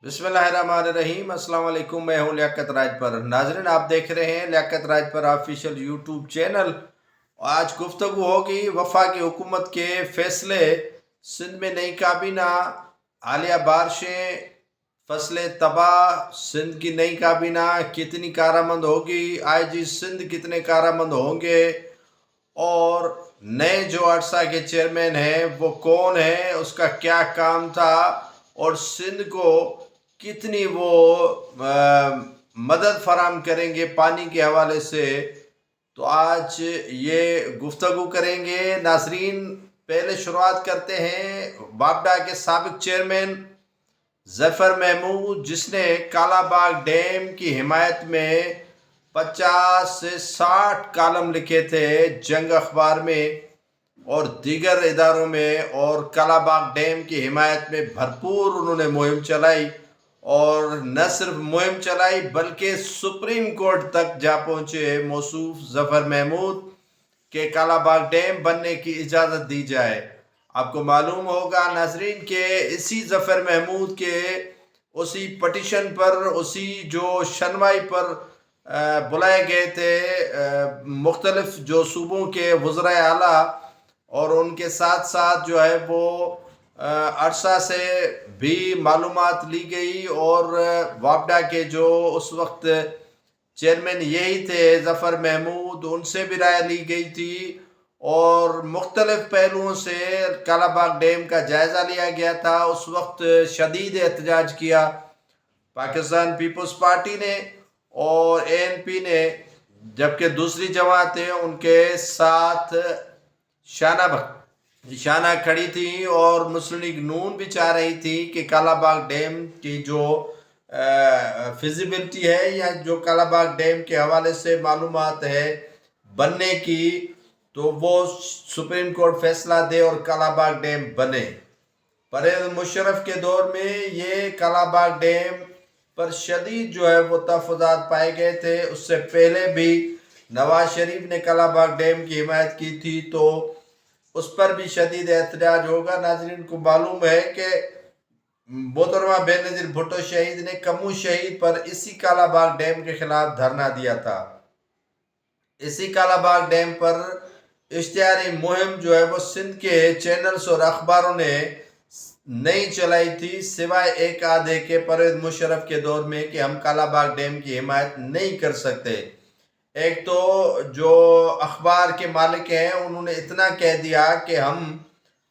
बिस्मिल्लाहिर्रहमानिर्रहीम। अस्सलाम वालेकुम। मैं हूं लियाकत राज पर। नाजरीन, आप देख रहे हैं लियाकत राज पर ऑफिशियल यूट्यूब चैनल। आज गुफ्तगू होगी वफाकी हुकूमत के फैसले, सिंध में नई काबीना, हालिया बारिशें, फसलें तबाह, सिंध की नई काबीना कितनी कारामंद होगी, IG सिंध कितने कारामंद होंगे, और नए जो अरसा के चेयरमैन हैं वो कौन है, उसका क्या काम था, और सिंध को कितनी वो मदद फराम करेंगे पानी के हवाले से। तो आज ये गुफ्तगू करेंगे। नाजरीन, पहले शुरुआत करते हैं वापडा के साबिक चेयरमैन ज़फ़र महमूद, जिसने कालाबाग डैम की हिमायत में 50 से 60 कालम लिखे थे जंग अखबार में और दीगर इदारों में, और कालाबाग डैम की हिमायत में भरपूर उन्होंने मुहिम चलाई, और न सिर्फ मुहिम चलाई बल्कि सुप्रीम कोर्ट तक जा पहुँचे मौसूफ ज़फ़र महमूद के कालाबाग डैम बनने की इजाज़त दी जाए। आपको मालूम होगा नाजरीन के इसी ज़फ़र महमूद के उसी पटिशन पर, उसी जो शनवाई पर बुलाए गए थे मुख्तलिफ जो सूबों के वज़राए आला, और उनके साथ साथ जो है वो अरसा से भी मालूमात ली गई, और वापडा के जो उस वक्त चेयरमैन यही थे ज़फ़र महमूद, उनसे भी राय ली गई थी, और मुख्तलिफ पहलुओं से कालाबाग डैम का जायज़ा लिया गया था। उस वक्त शदीद एहतजाज किया पाकिस्तान पीपल्स पार्टी ने और ANP ने, जबकि दूसरी जमातें उनके साथ शाना खड़ी थी, और मुस्लिम लीग नून भी चाह रही थी कि कालाबाग डैम की जो फिजिबिलिटी है, या जो कालाबाग डैम के हवाले से मालूमात है बनने की, तो वो सुप्रीम कोर्ट फैसला दे और कालाबाग डैम बने। परवेज़ मुशर्रफ के दौर में ये कालाबाग डैम पर शदीद जो है वो तहफ़्फ़ुज़ात पाए गए थे। उससे पहले भी नवाज शरीफ ने कालाबाग डैम की हिमायत की थी, तो उस पर भी शदीद एहतजाज होगा। नाज़रीन को मालूम है कि मोहतरमा बेनज़ीर भुट्टो शहीद ने कमू शहीद पर इसी कालाबाग डैम के खिलाफ धरना दिया था। इसी कालाबाग डैम पर इश्तिहारी मुहिम जो है वो सिंध के चैनल्स और अखबारों ने नहीं चलाई थी, सिवाय एक आधे के परवेज़ मुशर्रफ के दौर में, कि हम कालाबाग डैम की हिमायत नहीं कर सकते। एक तो जो अखबार के मालिक हैं उन्होंने इतना कह दिया कि हम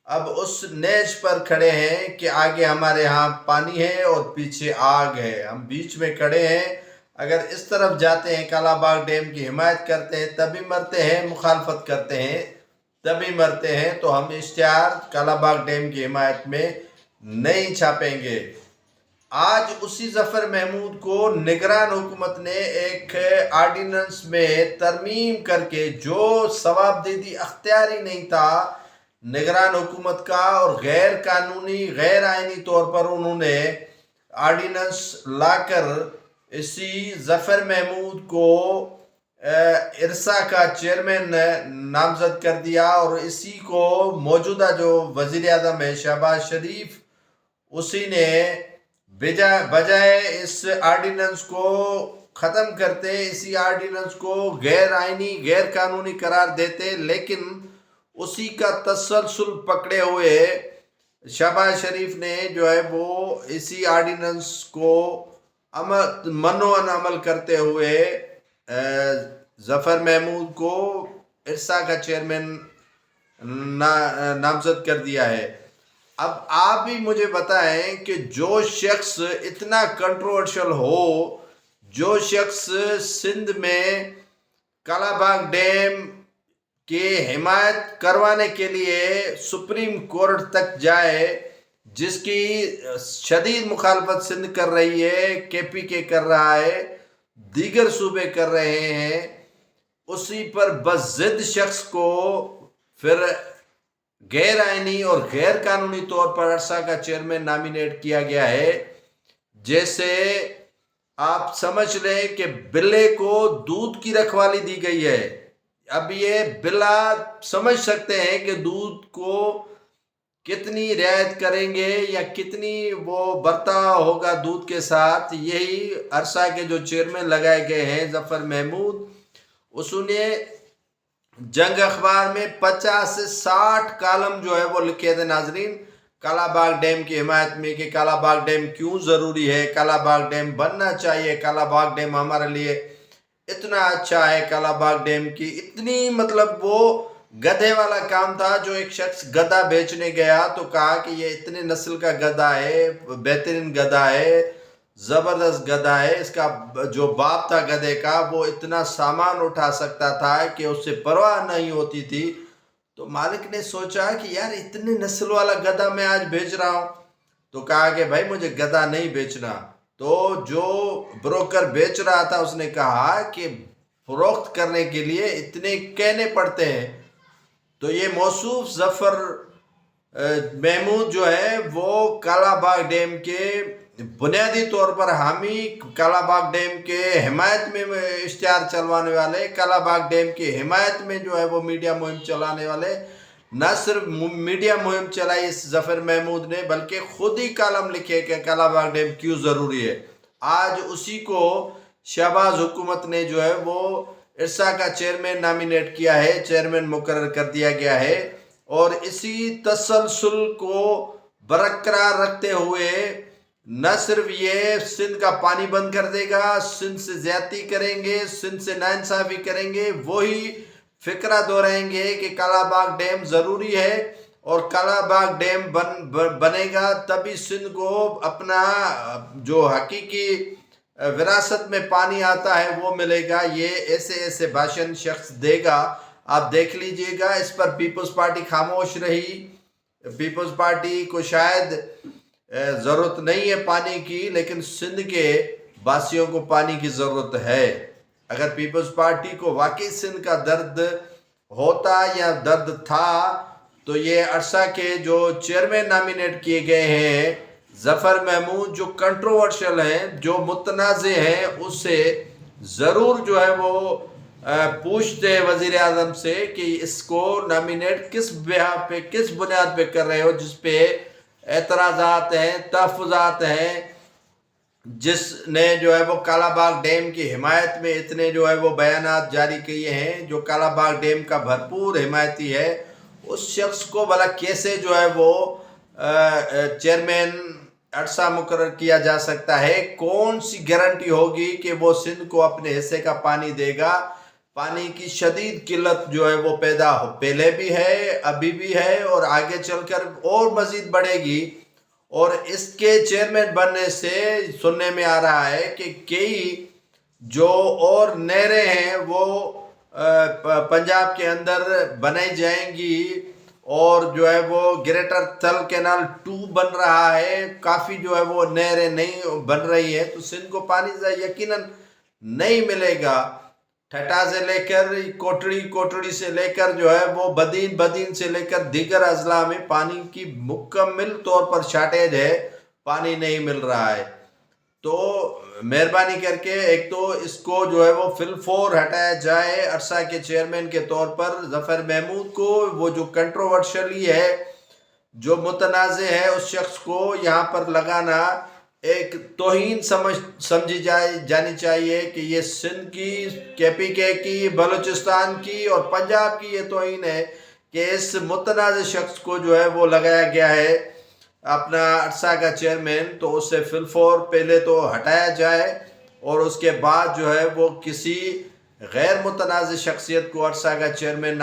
अब उस नेज पर खड़े हैं कि आगे हमारे यहाँ पानी है और पीछे आग है, हम बीच में खड़े हैं। अगर इस तरफ जाते हैं, कालाबाग डैम की हिमायत करते हैं तभी मरते हैं, मुखालफत करते हैं तभी मरते हैं। तो हम इश्तिहार कालाबाग डैम की हिमायत में नहीं छापेंगे। आज उसी ज़फ़र महमूद को निगरान हुकूमत ने एक आर्डिनेंस में तरमीम करके, जो सवाबदीदी अख्तियारी नहीं था निगरान हुकूमत का, और गैर कानूनी गैर आइनी तौर पर उन्होंने आर्डिनेंस लाकर इसी ज़फ़र महमूद को इरसा का चेयरमैन नामज़द कर दिया, और इसी को मौजूदा जो वज़ीर आज़म है शहबाज शरीफ, उसी ने बजाय इस आर्डिनेंस को ख़त्म करते, इसी आर्डिनेंस को गैर आइनी गैर कानूनी करार देते, लेकिन उसी का तसलसल पकड़े हुए शहबाज शरीफ ने जो है वो इसी आर्डिनेंस को मनोअन अमल करते हुए ज़फ़र महमूद को इरसा का चेयरमैन नामज़द कर दिया है। अब आप भी मुझे बताएं कि जो शख्स इतना कंट्रोवर्शियल हो, जो शख्स सिंध में कालाबाग डैम के हिमायत करवाने के लिए सुप्रीम कोर्ट तक जाए, जिसकी शदीद मुखालफत सिंध कर रही है, KPK कर रहा है, दीगर सूबे कर रहे हैं, उसी पर बस जिद शख्स को फिर गैर आइनी और गैर कानूनी तौर पर अरसा का चेयरमैन नॉमिनेट किया गया है। जैसे आप समझ लें कि बिल्ले को दूध की रखवाली दी गई है। अब ये बिल्ला समझ सकते हैं कि दूध को کتنی رعایت کریں گے یا کتنی وہ برتاؤ ہوگا دودھ کے ساتھ، یہی عرصہ کے جو چیئرمین لگائے گئے ہیں ظفر محمود، اس نے جنگ اخبار میں 50 سے 60 کالم جو ہے وہ لکھے تھے ناظرین، کالا باغ ڈیم کی حمایت میں، کہ کالا باغ ڈیم کیوں ضروری ہے، کالا باغ ڈیم بننا چاہیے، کالا باغ ڈیم ہمارے لیے اتنا اچھا ہے، کالا باغ ڈیم کی اتنی مطلب وہ گدھے والا کام تھا۔ جو ایک شخص گدھا بیچنے گیا تو کہا کہ یہ اتنے نسل کا گدھا ہے، بہترین گدھا ہے، زبردست گدھا ہے، اس کا جو باپ تھا گدھے کا وہ اتنا سامان اٹھا سکتا تھا کہ اس سے پرواہ نہیں ہوتی تھی۔ تو مالک نے سوچا کہ یار اتنے نسل والا گدھا میں آج بیچ رہا ہوں، تو کہا کہ بھائی مجھے گدھا نہیں بیچنا۔ تو جو بروکر بیچ رہا تھا اس نے کہا کہ فروخت کرنے کے لیے اتنے کہنے پڑتے ہیں۔ تو یہ موصوف ظفر محمود جو ہے وہ کالا باغ ڈیم کے بنیادی طور پر حامی، کالا باغ ڈیم کے حمایت میں اشتہار چلوانے والے، کالا باغ ڈیم کی حمایت میں جو ہے وہ میڈیا مہم چلانے والے، نہ صرف میڈیا مہم چلائی اس ظفر محمود نے بلکہ خود ہی کالم لکھے کہ کالا باغ ڈیم کیوں ضروری ہے۔ آج اسی کو شہباز حکومت نے جو ہے وہ ارسا کا چیئرمین نامینیٹ کیا ہے، چیئرمین مقرر کر دیا گیا ہے، اور اسی تسلسل کو برقرار رکھتے ہوئے نہ صرف یہ سندھ کا پانی بند کر دے گا، سندھ سے زیادتی کریں گے، سندھ سے ناانصافی کریں گے، وہی فکرہ دہرائیں گے کہ کالا باغ ڈیم ضروری ہے، اور کالا باغ ڈیم بنے گا تبھی سندھ کو اپنا جو حقیقی وراثت میں پانی آتا ہے وہ ملے گا۔ یہ ایسے ایسے بھاشن شخص دے گا، آپ دیکھ لیجئے گا۔ اس پر پیپلز پارٹی خاموش رہی۔ پیپلز پارٹی کو شاید ضرورت نہیں ہے پانی کی، لیکن سندھ کے باسیوں کو پانی کی ضرورت ہے۔ اگر پیپلز پارٹی کو واقعی سندھ کا درد ہوتا یا درد تھا تو یہ عرصہ کے جو چیئرمین نامینیٹ کیے گئے ہیں ظفر محمود، جو کنٹروورشل ہیں، جو متنازع ہیں، اس سے ضرور جو ہے وہ پوچھتے وزیر اعظم سے کہ اس کو نامینیٹ کس بنیاد پہ کر رہے ہو، جس پہ اعتراضات ہیں، تحفظات ہیں، جس نے جو ہے وہ کالا باغ ڈیم کی حمایت میں اتنے جو ہے وہ بیانات جاری کیے ہیں، جو کالا باغ ڈیم کا بھرپور حمایتی ہے، اس شخص کو بھلا کیسے جو ہے وہ چیئرمین عرصہ مقرر کیا جا سکتا ہے؟ کون سی گارنٹی ہوگی کہ وہ سندھ کو اپنے حصے کا پانی دے گا؟ پانی کی شدید قلت جو ہے وہ پیدا پہلے بھی ہے، ابھی بھی ہے، اور آگے چل کر اور مزید بڑھے گی۔ اور اس کے چیئرمین بننے سے سننے میں آ رہا ہے کہ کئی جو اور نہریں ہیں وہ پنجاب کے اندر بنائی جائیں گی، اور جو ہے وہ گریٹر تھل کینال 2 بن رہا ہے، کافی جو ہے وہ نہریں نہیں بن رہی ہیں، تو سندھ کو پانی یقیناً نہیں ملے گا۔ ٹھٹا سے لے کر کوٹڑی سے لے کر جو ہے وہ بدین سے لے کر دیگر اضلاع میں پانی کی مکمل طور پر شارٹیج ہے، پانی نہیں مل رہا ہے۔ تو مہربانی کر کے ایک تو اس کو جو ہے وہ فی الفور ہٹایا جائے عرصہ کے چیئرمین کے طور پر ظفر محمود کو۔ وہ جو کنٹروورشلی ہے، جو متنازع ہے، اس شخص کو یہاں پر لگانا ایک توہین سمجھی جانی چاہیے کہ یہ سندھ کی، KPK کی، بلوچستان کی اور پنجاب کی یہ توہین ہے کہ اس متنازع شخص کو جو ہے وہ لگایا گیا ہے اپنا عرصہ کا چیئرمین۔ تو اس سے فی الفور پہلے تو ہٹایا جائے، اور اس کے بعد جو ہے وہ کسی غیر متنازع شخصیت کو عرصہ کا چیئرمین